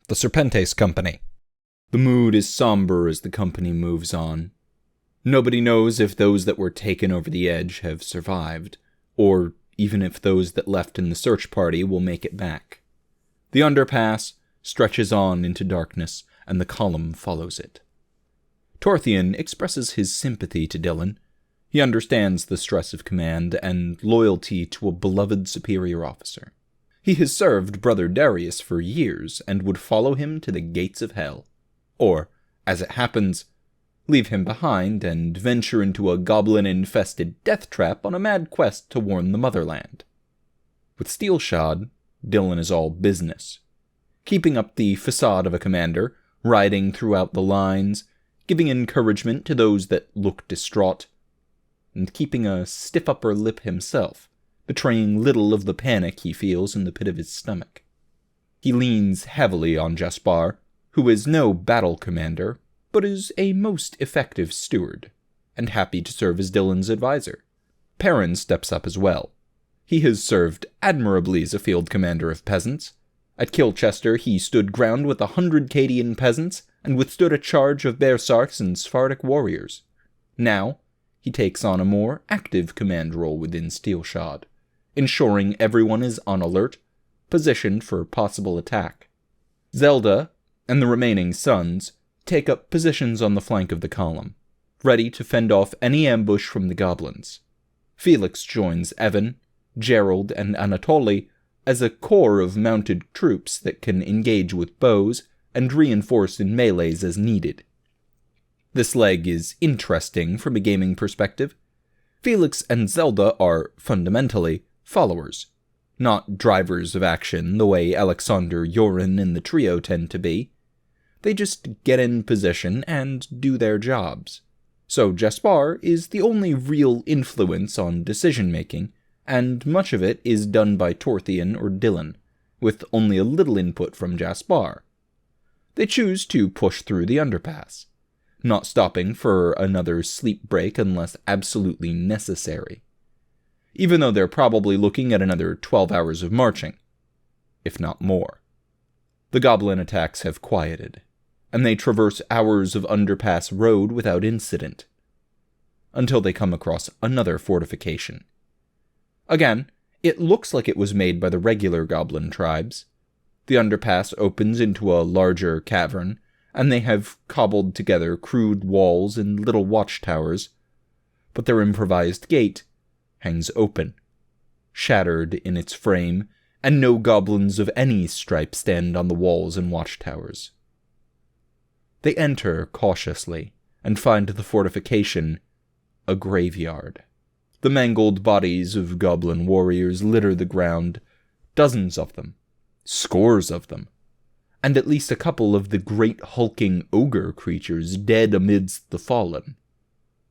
The Serpentes Company. The mood is somber as the company moves on. Nobody knows if those that were taken over the edge have survived, or even if those that left in the search party will make it back. The Underpass stretches on into darkness, and the column follows it. Torthian expresses his sympathy to Dylan. He understands the stress of command and loyalty to a beloved superior officer. He has served Brother Darius for years and would follow him to the gates of hell. Or, as it happens, leave him behind and venture into a goblin-infested death trap on a mad quest to warn the motherland. With Steelshod, Dylan is all business. Keeping up the facade of a commander, riding throughout the lines, giving encouragement to those that look distraught, and keeping a stiff upper lip himself, betraying little of the panic he feels in the pit of his stomach. He leans heavily on Jaspar, who is no battle commander, but is a most effective steward, and happy to serve as Dylan's advisor. Perrin steps up as well. He has served admirably as a field commander of peasants. At Kilchester he stood ground with 100 Cadian peasants, and withstood a charge of Bearsarks and Sephardic warriors. Now, he takes on a more active command role within Steelshod, ensuring everyone is on alert, positioned for possible attack. Zelda and the remaining sons take up positions on the flank of the column, ready to fend off any ambush from the goblins. Felix joins Evan, Gerald, and Anatoly as a corps of mounted troops that can engage with bows and reinforce in melees as needed. This leg is interesting from a gaming perspective. Felix and Zelda are, fundamentally, followers, not drivers of action the way Alexander, Yorin, and the trio tend to be. They just get in position and do their jobs. So Jaspar is the only real influence on decision-making, and much of it is done by Torthian or Dylan, with only a little input from Jaspar. They choose to push through the Underpass, not stopping for another sleep break unless absolutely necessary, even though they're probably looking at another 12 hours of marching, if not more. The goblin attacks have quieted, and they traverse hours of Underpass road without incident, until they come across another fortification. Again, it looks like it was made by the regular goblin tribes. The Underpass opens into a larger cavern, and they have cobbled together crude walls and little watchtowers, but their improvised gate hangs open, shattered in its frame, and no goblins of any stripe stand on the walls and watchtowers. They enter cautiously, and find the fortification a graveyard. The mangled bodies of goblin warriors litter the ground, dozens of them, scores of them, and at least a couple of the great hulking ogre creatures dead amidst the fallen.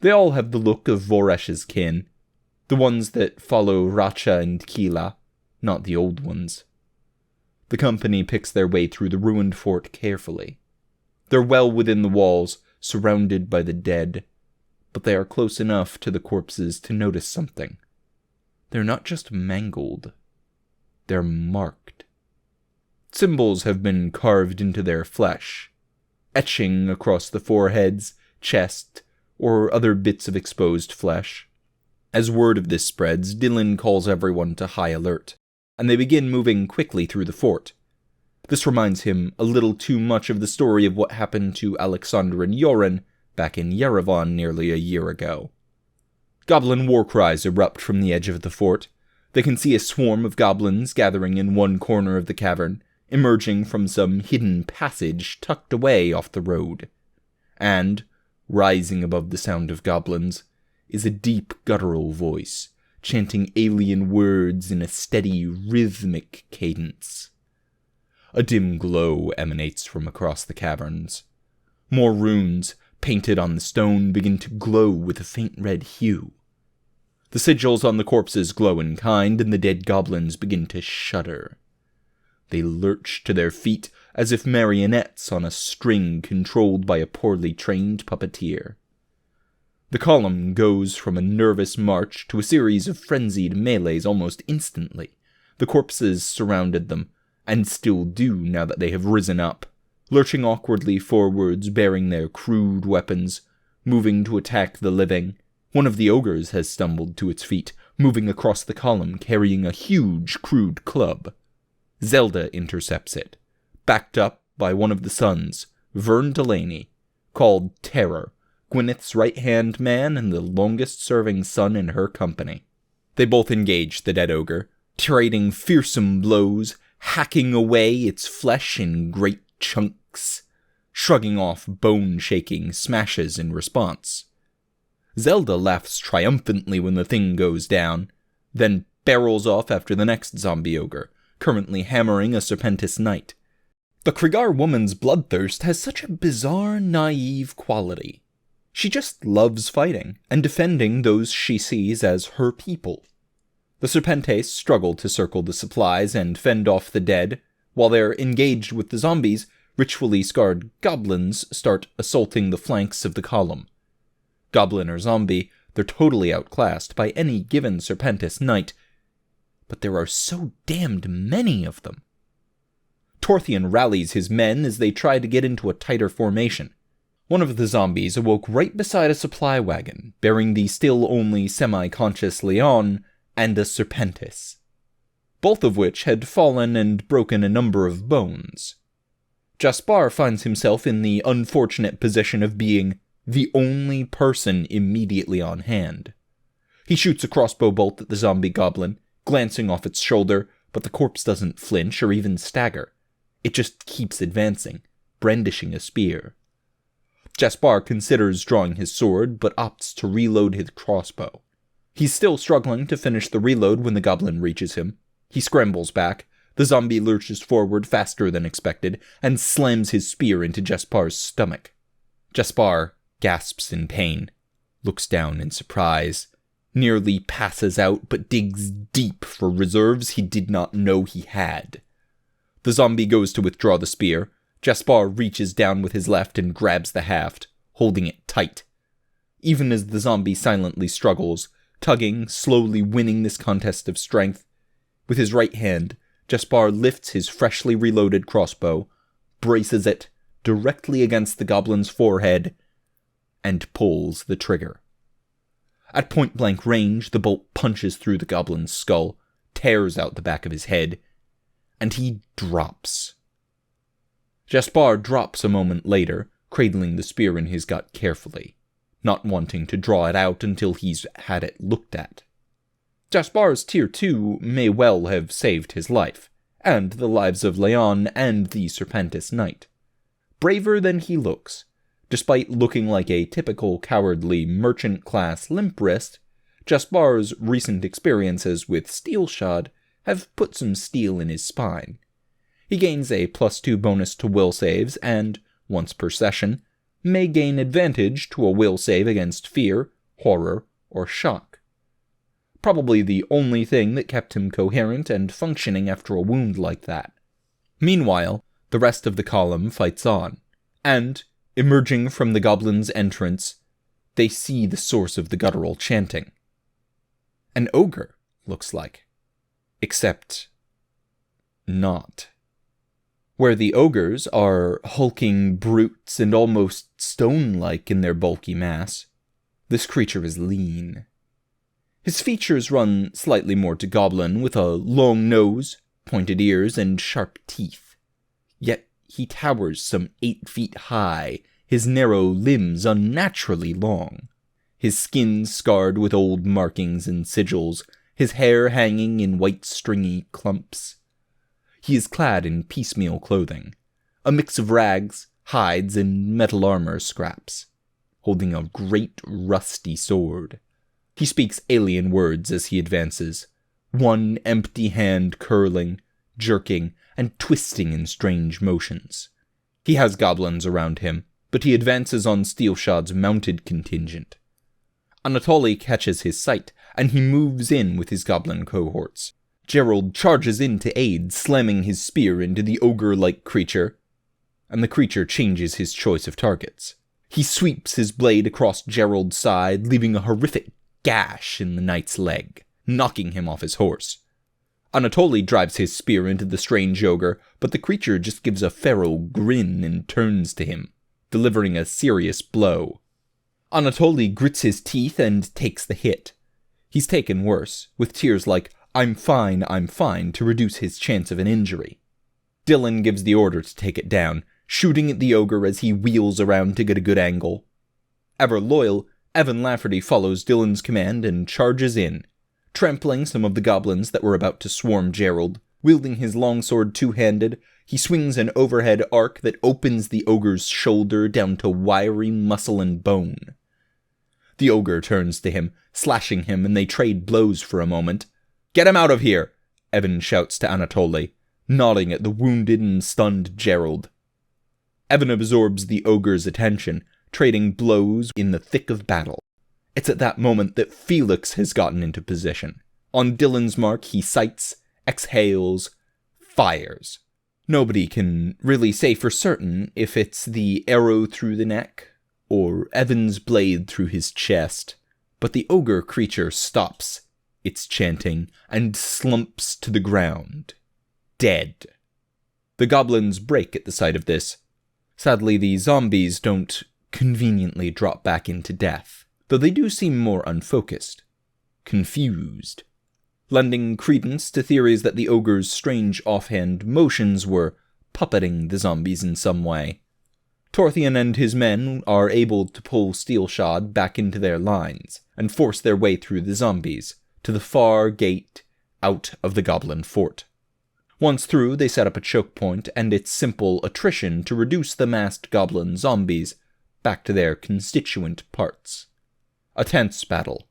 They all have the look of Voresh's kin, the ones that follow Racha and Kila, not the old ones. The company picks their way through the ruined fort carefully. They're well within the walls, surrounded by the dead, but they are close enough to the corpses to notice something. They're not just mangled, they're marked. Symbols have been carved into their flesh, etching across the foreheads, chest, or other bits of exposed flesh. As word of this spreads, Dylan calls everyone to high alert, and they begin moving quickly through the fort. This reminds him a little too much of the story of what happened to Alexander and Yorin back in Yerevan nearly a year ago. Goblin war cries erupt from the edge of the fort. They can see a swarm of goblins gathering in one corner of the cavern, emerging from some hidden passage tucked away off the road. And, rising above the sound of goblins, is a deep guttural voice, chanting alien words in a steady, rhythmic cadence. A dim glow emanates from across the caverns. More runes, painted on the stone, begin to glow with a faint red hue. The sigils on the corpses glow in kind, and the dead goblins begin to shudder. They lurch to their feet as if marionettes on a string controlled by a poorly trained puppeteer. The column goes from a nervous march to a series of frenzied melees almost instantly. The corpses surrounded them, and still do now that they have risen up, lurching awkwardly forwards bearing their crude weapons, moving to attack the living. One of the ogres has stumbled to its feet, moving across the column carrying a huge crude club. Zelda intercepts it, backed up by one of the sons, Vern Delaney, called Terror, Gwyneth's right-hand man and the longest-serving son in her company. They both engage the dead ogre, trading fearsome blows, hacking away its flesh in great chunks, shrugging off bone-shaking smashes in response. Zelda laughs triumphantly when the thing goes down, then barrels off after the next zombie ogre, currently hammering a Serpentis knight. The Krigar woman's bloodthirst has such a bizarre, naive quality. She just loves fighting, and defending those she sees as her people. The Serpentes struggle to circle the supplies and fend off the dead, while they're engaged with the zombies, ritually scarred goblins start assaulting the flanks of the column. Goblin or zombie, they're totally outclassed by any given Serpentis knight, but there are so damned many of them. Torthian rallies his men as they try to get into a tighter formation. One of the zombies awoke right beside a supply wagon, bearing the still only semi-conscious Leon and a Serpentis, both of which had fallen and broken a number of bones. Jaspar finds himself in the unfortunate position of being the only person immediately on hand. He shoots a crossbow bolt at the zombie goblin, glancing off its shoulder, but the corpse doesn't flinch or even stagger. It just keeps advancing, brandishing a spear. Jaspar considers drawing his sword, but opts to reload his crossbow. He's still struggling to finish the reload when the goblin reaches him. He scrambles back, the zombie lurches forward faster than expected, and slams his spear into Jaspar's stomach. Jaspar gasps in pain, looks down in surprise, nearly passes out but digs deep for reserves he did not know he had. The zombie goes to withdraw the spear. Jaspar reaches down with his left and grabs the haft, holding it tight. Even as the zombie silently struggles, tugging, slowly winning this contest of strength, with his right hand, Jaspar lifts his freshly reloaded crossbow, braces it directly against the goblin's forehead, and pulls the trigger. At point-blank range, the bolt punches through the goblin's skull, tears out the back of his head, and he drops. Jaspar drops a moment later, cradling the spear in his gut carefully, not wanting to draw it out until he's had it looked at. Jaspar's Tier 2 may well have saved his life, and the lives of Leon and the Serpentis Knight. Braver than he looks, despite looking like a typical cowardly merchant-class limp wrist, Jaspar's recent experiences with Steelshod have put some steel in his spine. He gains a +2 bonus to will saves and, once per session, may gain advantage to a will save against fear, horror, or shock. Probably the only thing that kept him coherent and functioning after a wound like that. Meanwhile, the rest of the column fights on, and, emerging from the goblin's entrance, they see the source of the guttural chanting. An ogre, looks like. Except not. Where the ogres are hulking brutes and almost stone-like in their bulky mass, this creature is lean. His features run slightly more to goblin, with a long nose, pointed ears, and sharp teeth. Yet he towers some 8 feet high, his narrow limbs unnaturally long, his skin scarred with old markings and sigils, his hair hanging in white stringy clumps. He is clad in piecemeal clothing, a mix of rags, hides, and metal armor scraps, holding a great rusty sword. He speaks alien words as he advances, one empty hand curling, jerking, and twisting in strange motions. He has goblins around him, but he advances on Steelshod's mounted contingent. Anatoly catches his sight, and he moves in with his goblin cohorts. Gerald charges in to aid, slamming his spear into the ogre-like creature, and the creature changes his choice of targets. He sweeps his blade across Gerald's side, leaving a horrific gash in the knight's leg, knocking him off his horse. Anatoly drives his spear into the strange ogre, but the creature just gives a feral grin and turns to him, delivering a serious blow. Anatoly grits his teeth and takes the hit. He's taken worse, with tears like, I'm fine, to reduce his chance of an injury. Dylan gives the order to take it down, shooting at the ogre as he wheels around to get a good angle. Ever loyal, Evan Lafferty follows Dylan's command and charges in, trampling some of the goblins that were about to swarm Gerald. Wielding his longsword two-handed, he swings an overhead arc that opens the ogre's shoulder down to wiry muscle and bone. The ogre turns to him, slashing him, and they trade blows for a moment. Get him out of here, Evan shouts to Anatoly, nodding at the wounded and stunned Gerald. Evan absorbs the ogre's attention, trading blows in the thick of battle. It's at that moment that Felix has gotten into position. On Dylan's mark, he sights, exhales, fires. Nobody can really say for certain if it's the arrow through the neck or Evan's blade through his chest, but the ogre creature stops its chanting and slumps to the ground, dead. The goblins break at the sight of this. Sadly, the zombies don't conveniently drop back into death, though they do seem more unfocused, confused, lending credence to theories that the ogre's strange offhand motions were puppeting the zombies in some way. Torthian and his men are able to pull Steelshod back into their lines and force their way through the zombies to the far gate out of the goblin fort. Once through, they set up a choke point and its simple attrition to reduce the masked goblin zombies back to their constituent parts. A tense battle,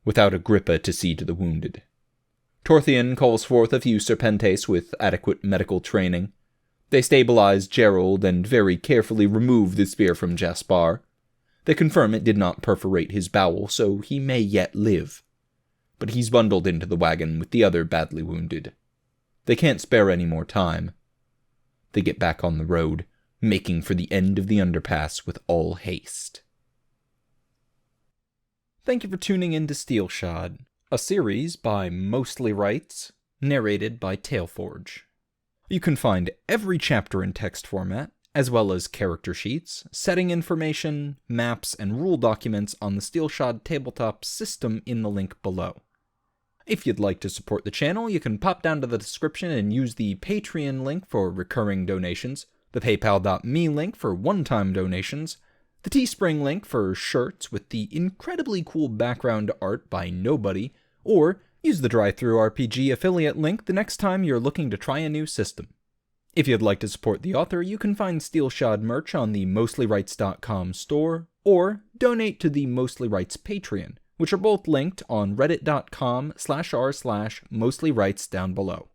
without Agrippa to see to the wounded. Torthian calls forth a few Serpentes with adequate medical training. They stabilize Gerald and very carefully remove the spear from Jaspar. They confirm it did not perforate his bowel, so he may yet live. But he's bundled into the wagon with the other badly wounded. They can't spare any more time. They get back on the road, making for the end of the underpass with all haste. Thank you for tuning in to Steelshod, a series by Mostly Rights, narrated by Tailforge. You can find every chapter in text format, as well as character sheets, setting information, maps, and rule documents on the Steelshod tabletop system in the link below. If you'd like to support the channel, you can pop down to the description and use the Patreon link for recurring donations, the PayPal.me link for one-time donations, the Teespring link for shirts with the incredibly cool background art by Nobody, or use the DriveThruRPG affiliate link the next time you're looking to try a new system. If you'd like to support the author, you can find Steelshod merch on the MostlyRights.com store, or donate to the Mostly Rights Patreon, which are both linked on reddit.com/r/mostlyrights down below.